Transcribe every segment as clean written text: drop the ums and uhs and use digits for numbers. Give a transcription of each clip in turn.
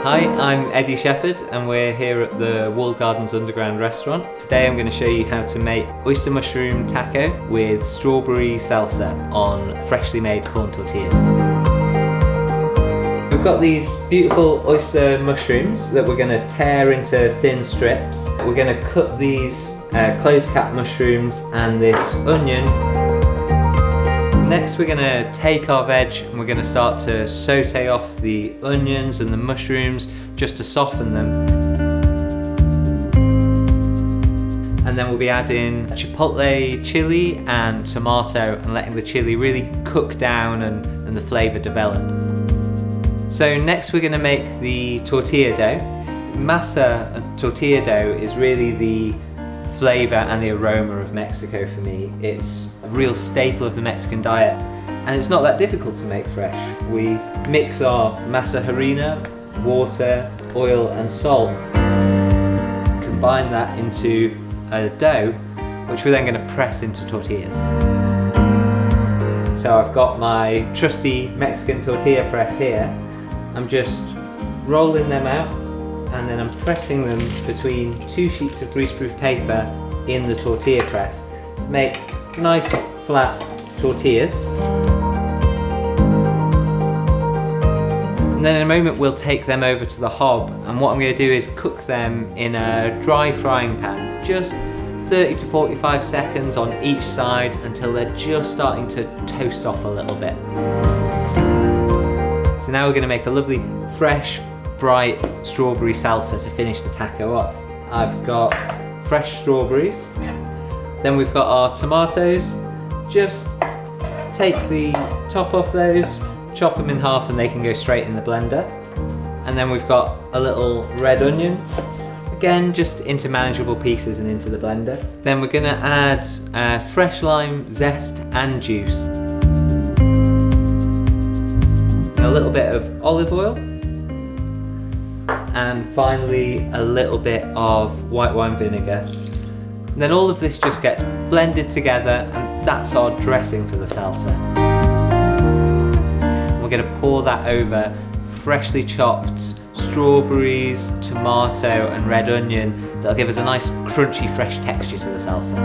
Hi, I'm Eddie Shepherd and we're here at the Walled Gardens Underground restaurant. Today I'm going to show you how to make oyster mushroom taco with strawberry salsa on freshly made corn tortillas. We've got these beautiful oyster mushrooms that we're going to tear into thin strips. We're going to cut these closed cap mushrooms and this onion. Next we're going to take our veg and we're going to start to saute off the onions and the mushrooms just to soften them. And then we'll be adding chipotle chili and tomato and letting the chili really cook down and the flavour develop. So next we're going to make the tortilla dough. Masa and tortilla dough is really the flavour and the aroma of Mexico for me. It's a real staple of the Mexican diet and it's not that difficult to make fresh. We mix our masa harina, water, oil and salt, combine that into a dough which we're then going to press into tortillas. So I've got my trusty Mexican tortilla press here. I'm just rolling them out and then I'm pressing them between two sheets of greaseproof paper in the tortilla press to make nice flat tortillas. And then in a moment we'll take them over to the hob, and what I'm going to do is cook them in a dry frying pan, just 30 to 45 seconds on each side until they're just starting to toast off a little bit. So now we're going to make a lovely fresh bright strawberry salsa to finish the taco off. I've got fresh strawberries, then we've got our tomatoes. Just take the top off those, chop them in half and they can go straight in the blender. And then we've got a little red onion, again just into manageable pieces and into the blender. Then we're going to add fresh lime zest and juice, a little bit of olive oil, and finally a little bit of white wine vinegar. And then all of this just gets blended together and that's our dressing for the salsa. We're going to pour that over freshly chopped strawberries, tomato and red onion. That'll give us a nice crunchy fresh texture to the salsa.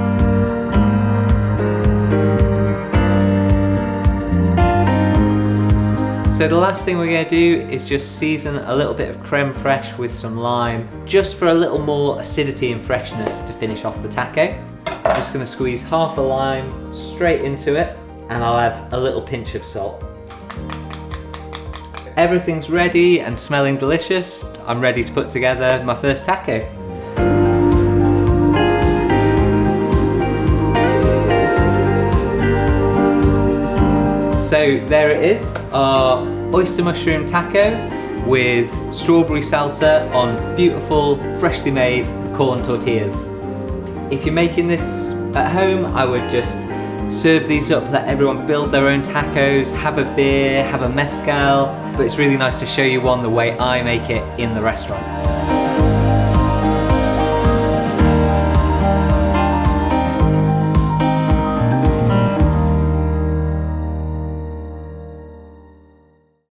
So the last thing we're going to do is just season a little bit of creme fraiche with some lime, just for a little more acidity and freshness to finish off the taco. I'm just going to squeeze half a lime straight into it and I'll add a little pinch of salt. Everything's ready and smelling delicious. I'm ready to put together my first taco. So there it is, our oyster mushroom taco with strawberry salsa on beautiful, freshly made corn tortillas. If you're making this at home, I would just serve these up, let everyone build their own tacos, have a beer, have a mezcal, but it's really nice to show you one the way I make it in the restaurant.